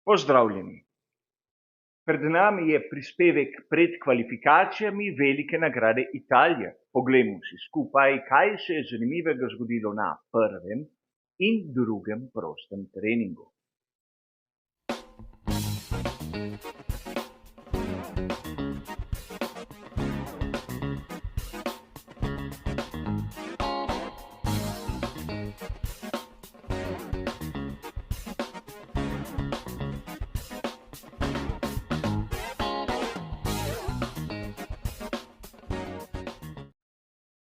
Pozdravljeni. Pred nami je prispevek pred kvalifikacijami velike nagrade Italije. Poglejmo si skupaj, kaj se je zanimivega zgodilo na prvem in drugem prostem treningu.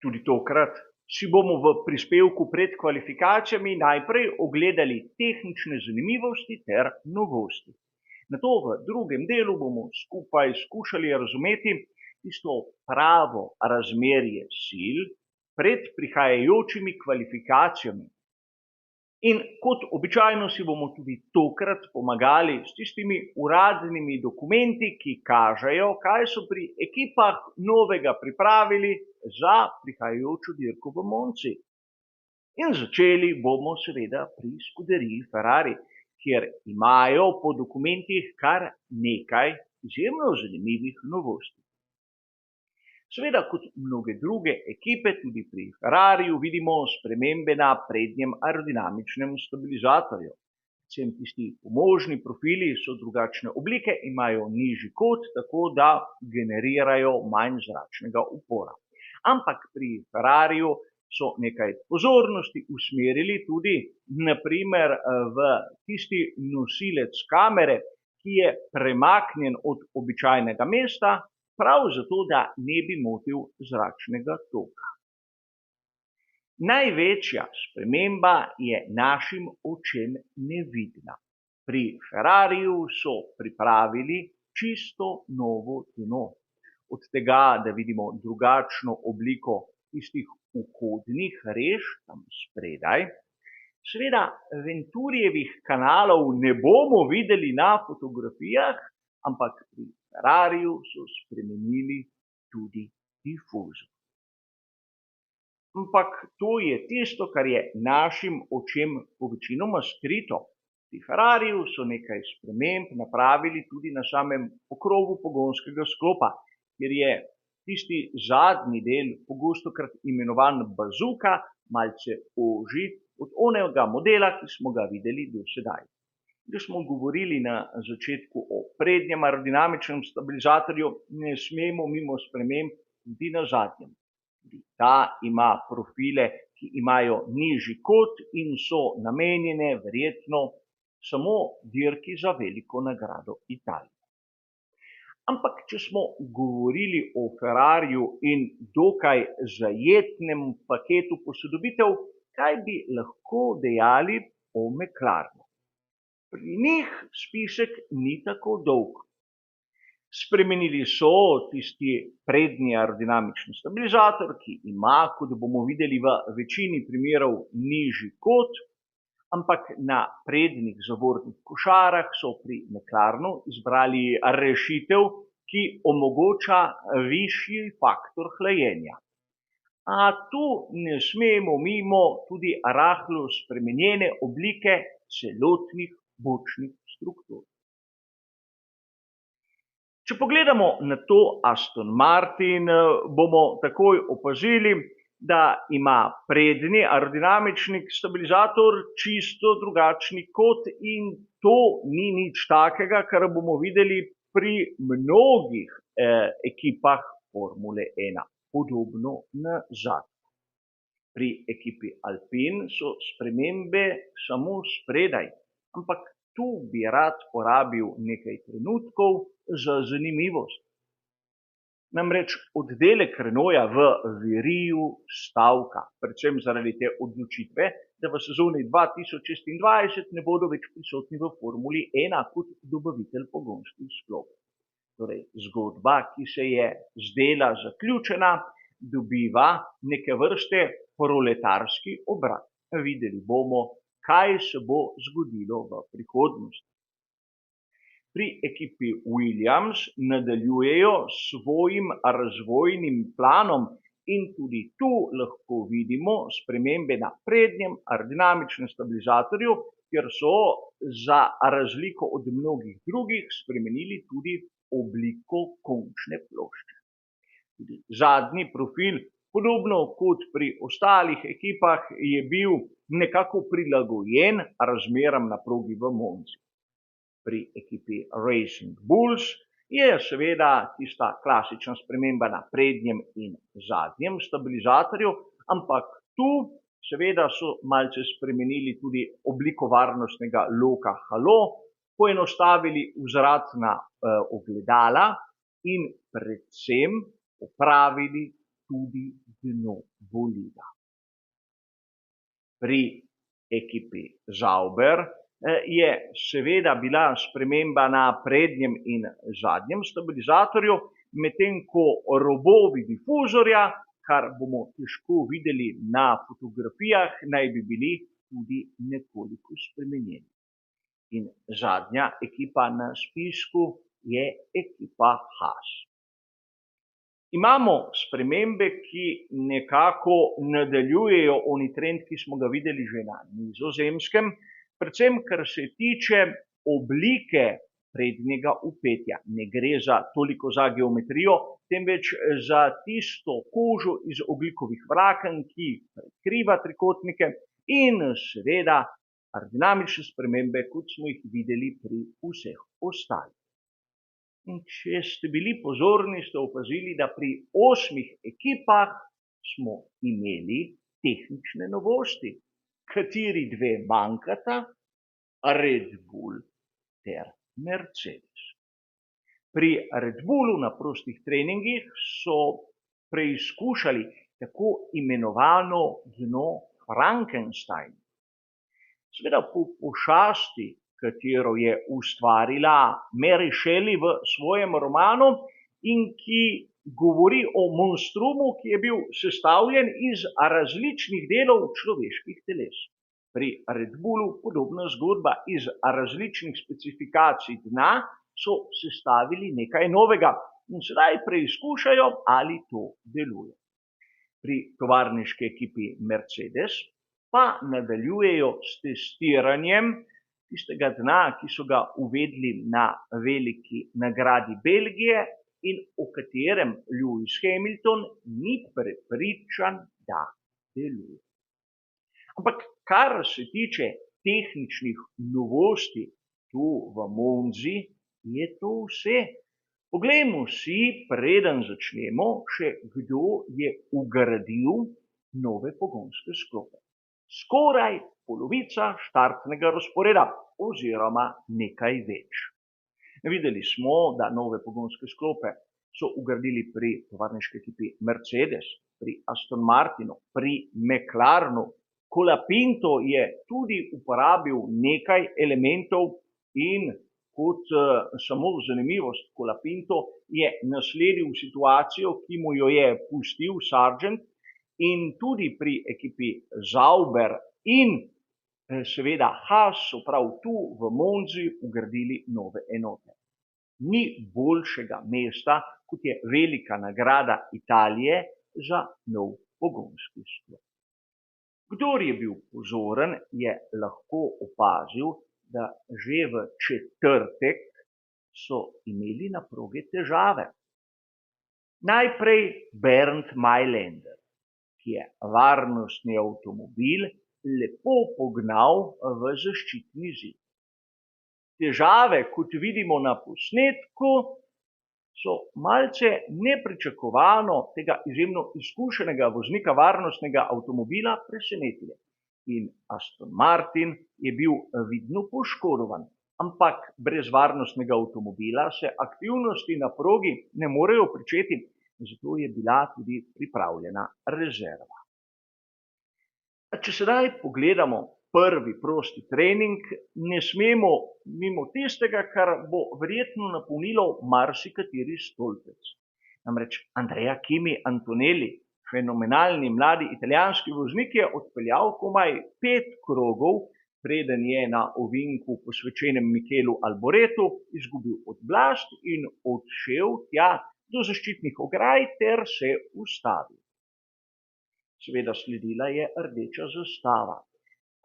Tudi tokrat si bomo v prispevku pred kvalifikacijami najprej ogledali tehnične zanimivosti ter novosti. Nato v drugem delu bomo skupaj skušali razumeti tisto pravo razmerje sil pred prihajajočimi kvalifikacijami. In kot običajno si bomo tudi tokrat pomagali s tistimi uradnimi dokumenti, ki kažejo, kaj so pri ekipah novega pripravili za prihajajočo dirko v Monci. In začeli bomo seveda pri skuderiji Ferrari, kjer imajo po dokumentih kar nekaj izjemno zanimivih novosti. Seveda, kot mnoge druge ekipe, tudi pri Ferrariju vidimo spremembe na prednjem aerodinamičnem stabilizatorju. Predvsem tisti pomožni profili so drugačne oblike, imajo nižji kot, tako da generirajo manj zračnega upora. Ampak pri Ferrariju so nekaj pozornosti usmerili tudi naprimer v tisti nosilec kamere, ki je premaknjen od običajnega mesta, prav zato, da ne bi motil zračnega toka. Največja sprememba je našim očem nevidna. Pri Ferrariju so pripravili čisto novo dno. Od tega, da vidimo drugačno obliko tistih vhodnih rež tam spredaj. Seveda Venturijevih kanalov ne bomo videli na fotografijah, ampak pri Ferrariju so spremenili tudi difuzor. Ampak to je tisto, kar je našim očem povečinoma skrito. Pri Ferrariju so nekaj sprememb napravili tudi na samem pokrovu pogonskega sklopa, kjer je tisti zadnji del, pogostokrat imenovan bazuka, malce ožji od onega modela, ki smo ga videli do sedaj. Da smo govorili na začetku o prednjem aerodinamičnem stabilizatorju, ne smemo mimo sprememb tudi na zadnjem. Ta ima profile, ki imajo nižji kot in so namenjene verjetno samo dirki za veliko nagrado Italije. Ampak, če smo govorili o Ferrariju in dokaj zajetnem paketu posodobitev, kaj bi lahko dejali o McLarenu? Pri njih spisek ni tako dolg. Spremenili so tisti prednji aerodinamični stabilizator, ki ima, kot bomo videli, v večini primerov nižji kot, ampak na prednjih zavornih košarah so pri McLarenu izbrali rešitev, ki omogoča višji faktor hlajenja. A tu ne smemo mimo tudi rahlo spremenjene oblike celotnih bočnih struktur. Če pogledamo na to Aston Martin, bomo takoj opazili, da ima prednji aerodinamični stabilizator čisto drugačni kot in to ni nič takega, kar bomo videli pri mnogih ekipah Formule 1, podobno nazaj. Pri ekipi Alpine so spremembe samo spredaj, ampak tu bi rad porabil nekaj trenutkov za zanimivost. Namreč oddelek Renaulta v Viriju stavka, predvsem zaradi te odločitve, da v sezoni 2026 ne bodo več prisotni v Formuli 1 kot dobavitelj pogonskih sklopov. Torej, zgodba, ki se je zdela zaključena, dobiva neke vrste proletarski obrat. Videli bomo, kaj se bo zgodilo v prihodnosti. Pri ekipi Williams nadaljujejo s svojim razvojnim planom in tudi tu lahko vidimo spremembe na prednjem aerodinamičnem stabilizatorju, kjer so za razliko od mnogih drugih spremenili tudi obliko končne plošče. Tudi zadnji profil, podobno kot pri ostalih ekipah, je bil nekako prilagojen razmeram na progi v Monzi. Pri ekipi Racing Bulls je seveda tista klasična sprememba na prednjem in zadnjem stabilizatorju, ampak tu seveda so malce spremenili tudi obliko varnostnega loka halo, poenostavili vzvratna ogledala in predvsem popravili tudi dno bolida. Pri ekipi Sauber je seveda bila sprememba na prednjem in zadnjem stabilizatorju, medtem ko robovi difuzorja, kar bomo težko videli na fotografijah, naj bi bili tudi nekoliko spremenjeni. In zadnja ekipa na spisku je ekipa Haas. Imamo spremembe, ki nekako nadaljujejo oni trend, ki smo ga videli že na Nizozemskem, predvsem kar se tiče oblike prednjega upetja. Ne gre za toliko za geometrijo, temveč za tisto kožo iz ogljikovih vlaken, ki prekriva trikotnike in seveda aerodinamične spremembe, kot smo jih videli pri vseh ostalih. In če ste bili pozorni, ste opazili, da pri 8 ekipah smo imeli tehnične novosti, kateri 2 manjkata, Red Bull ter Mercedes. Pri Red Bullu na prostih treningih so preizkušali tako imenovano dno Frankenstein. Seveda po pošasti, katero je ustvarila Mary Shelley v svojem romanu in ki govori o monstrumu, ki je bil sestavljen iz različnih delov človeških teles. Pri Red Bullu podobna zgodba, iz različnih specifikacij dna so sestavili nekaj novega in sedaj preizkušajo, ali to deluje. Pri tovarniški ekipi Mercedes pa nadaljujejo s testiranjem tistega dna, ki so ga uvedli na veliki nagradi Belgije in o katerem Lewis Hamilton ni prepričan, da deluje. Ampak kar se tiče tehničnih novosti tu v Monzi, je to vse. Poglejmo si, preden začnemo, še kdo je vgradil nove pogonske sklope. Skoraj polovica štartnega razporeda oziroma nekaj več. Videli smo, da nove pogonske sklope so vgradili pri tovarniški ekipi Mercedes, pri Aston Martinu, pri McLarenu. Colapinto je tudi uporabil nekaj elementov in kot samo zanimivost, Colapinto je nasledil situacijo, ki mu jo je pustil Sargent, in tudi pri ekipi Sauber in seveda Haas so prav tu v Monzi vgradili nove enote. Ni boljšega mesta, kot je velika nagrada Italije za nov pogonski sklop. Kdor je bil pozoren, je lahko opazil, da že v četrtek so imeli na progi težave. Najprej Bernd Mayländer, ki je varnostni avtomobil lepo pognal v zaščitni zid. Težave, kot vidimo na posnetku, so malce nepričakovano tega izjemno izkušenega voznika varnostnega avtomobila presenetile. In Aston Martin je bil vidno poškodovan, ampak brez varnostnega avtomobila se aktivnosti na progi ne morejo pričeti, zato je bila tudi pripravljena rezerva. Če sedaj pogledamo prvi prosti trening, ne smemo mimo tistega, kar bo verjetno napolnilo marsikateri stolpec. Namreč Andrea Kimi Antonelli, fenomenalni mladi italijanski voznik, je odpeljal komaj 5 krogov, preden je na ovinku posvečenem Michelu Alboretu izgubil oblast in odšel tja do zaščitnih ograj ter se ustavil. Seveda sledila je rdeča zastava.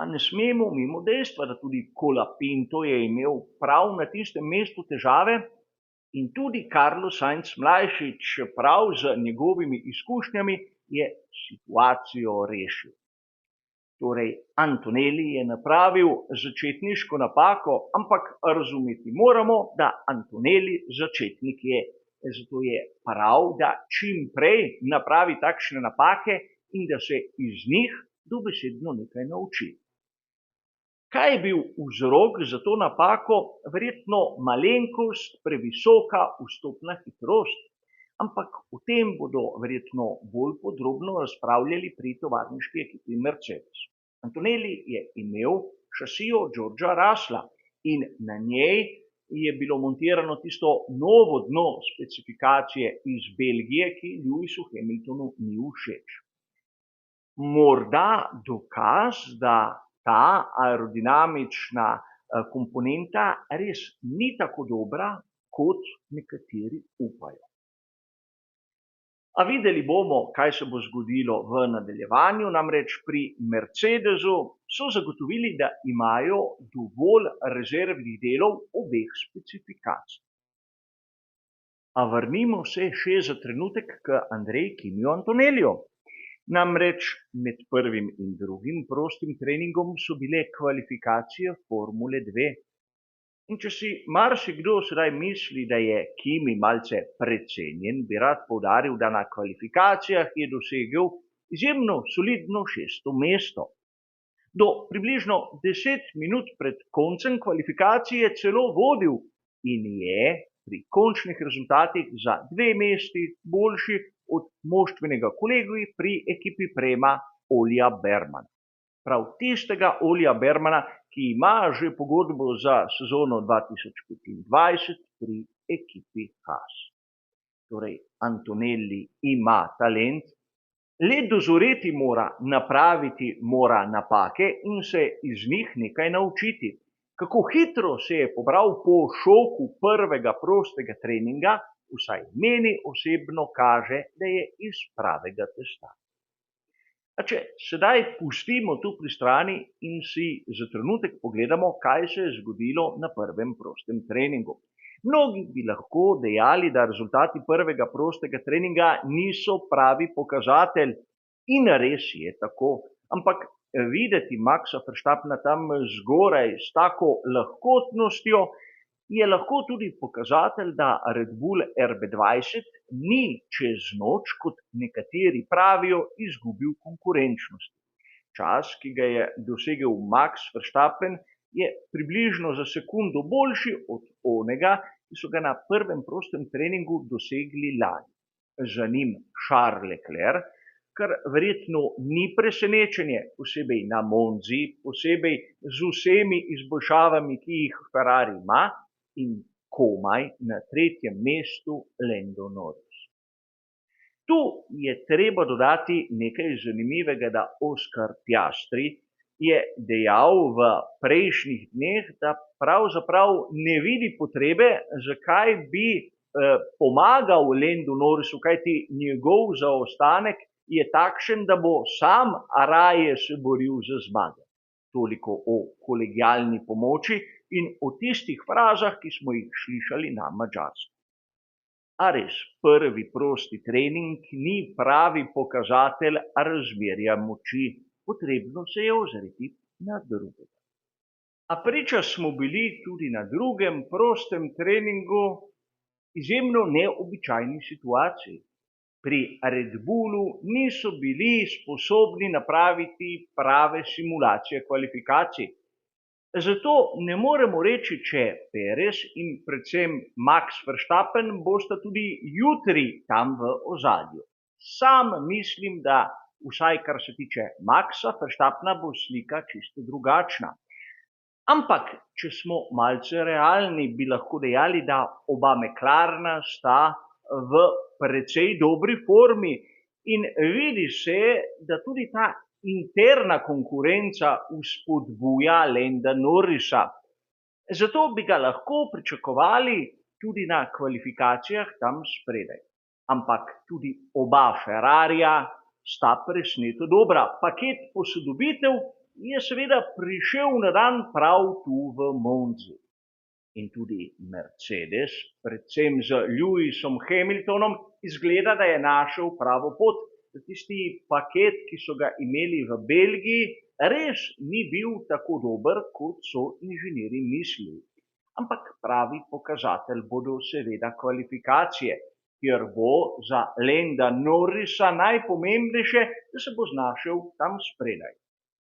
A ne smemo mimo dejstva, da tudi Colapinto je imel prav na tistem mestu težave in tudi Carlos Sainz mlajši, čeprav z njegovimi izkušnjami, je situacijo rešil. Torej, Antonelli je napravil začetniško napako, ampak razumeti moramo, da Antonelli začetnik je. Zato je prav, da čim prej napravi takšne napake in da se iz njih dobesedno nekaj nauči. Kaj je bil vzrok za to napako? Verjetno malenkost, previsoka vstopna hitrost, ampak o tem bodo verjetno bolj podrobno razpravljali pri tovarniški ekipi Mercedes. Antonelli je imel šasijo Georgea Russella in na njej je bilo montirano tisto novo dno specifikacije iz Belgije, ki Lewisu Hamiltonu ni všeč. Morda dokaz, da ta aerodinamična komponenta res ni tako dobra, kot nekateri upajo. A videli bomo, kaj se bo zgodilo v nadaljevanju, namreč pri Mercedesu so zagotovili, da imajo dovolj rezervnih delov obeh specifikacij. A vrnimo se še za trenutek k Andrej Kimiju Antonelliju. Namreč med prvim in drugim prostim treningom so bile kvalifikacije Formule 2. In če si marsikdo sedaj misli, da je Kimi malce precenjen, bi rad poudaril, da na kvalifikacijah je dosegel izjemno solidno 6. mesto. Do približno 10 minut pred koncem kvalifikacije celo vodil in je pri končnih rezultatih za 2 mesti boljši od moštvenega kolegi pri ekipi Prema Olija Bermana. Prav tistega Olija Bermana, ki ima že pogodbo za sezono 2025 pri ekipi Haas. Torej, Antonelli ima talent, le dozoreti mora, napraviti mora napake in se iz njih nekaj naučiti. Kako hitro se je pobral po šoku prvega prostega treninga, vsaj meni osebno kaže, da je iz pravega testa. A če sedaj pustimo tu pri strani in si za trenutek pogledamo, kaj se je zgodilo na prvem prostem treningu. Mnogi bi lahko dejali, da rezultati prvega prostega treninga niso pravi pokazatelj in res je tako, ampak videti Maxa Verstappena tam zgoraj s tako lahkotnostjo je lahko tudi pokazatelj, da Red Bull RB20 ni čez noč, kot nekateri pravijo, izgubil konkurenčnosti. Čas, ki ga je dosegel Max Verstappen, je približno za sekundo boljši od onega, ki so ga na prvem prostem treningu dosegli lani. Za njim Charles Leclerc, kar verjetno ni presenečenje, posebej na Monzi, posebej z vsemi izboljšavami, ki jih Ferrari ima, in komaj na 3. mestu Lando Norris. Tu je treba dodati nekaj zanimivega, da Oscar Piastri je dejal v prejšnjih dneh, da pravzaprav ne vidi potrebe, zakaj bi pomagal Lando Norrisu, kajti njegov zaostanek je takšen, da bo sam raje se boril za zmago. Toliko o kolegialni pomoči in o tistih frazah, ki smo jih slišali na Madžarskem. A res, prvi prosti trening ni pravi pokazatelj razmerja moči, potrebno se je ozreti na drugega. A priča smo bili tudi na drugem prostem treningu izjemno neobičajni situaciji. Pri Red Bullu niso bili sposobni napraviti prave simulacije kvalifikacij. Zato ne moremo reči, če Perez in predvsem Max Verstappen bosta tudi jutri tam v ozadju. Sam mislim, da vsaj kar se tiče Maxa Verstappena bo slika čisto drugačna. Ampak, če smo malce realni, bi lahko dejali, da oba McLarena sta v precej dobri formi in vidi se, da tudi ta interna konkurenca vzpodbuja Landa Norrisa. Zato bi ga lahko pričakovali tudi na kvalifikacijah tam spredaj. Ampak tudi oba Ferrarija sta presneto dobra. Paket posodobitev je seveda prišel na dan prav tu v Monzi. In tudi Mercedes, predvsem z Lewisom Hamiltonom, izgleda, da je našel pravo pot. Tisti paket, ki so ga imeli v Belgiji, res ni bil tako dober, kot so inženirji mislili. Ampak pravi pokazatelj bodo seveda kvalifikacije, kjer bo za Landa Norrisa najpomembnejše, da se bo znašel tam spredaj.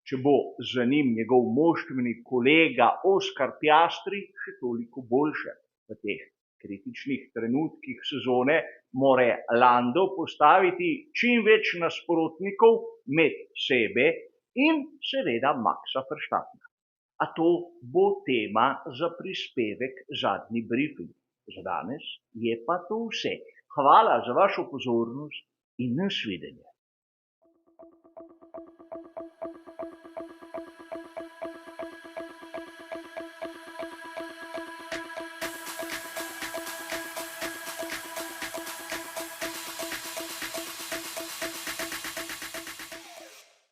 Če bo za njim njegov moštveni kolega Oskar Piastri, še toliko boljše. V teh kritičnih trenutkih sezone mora Lando postaviti čim več nasprotnikov med sebe in seveda Maxa Verstappena. A to bo tema za prispevek Zadnji brifing. Za danes je pa to vse. Hvala za vašo pozornost in nasvidenje.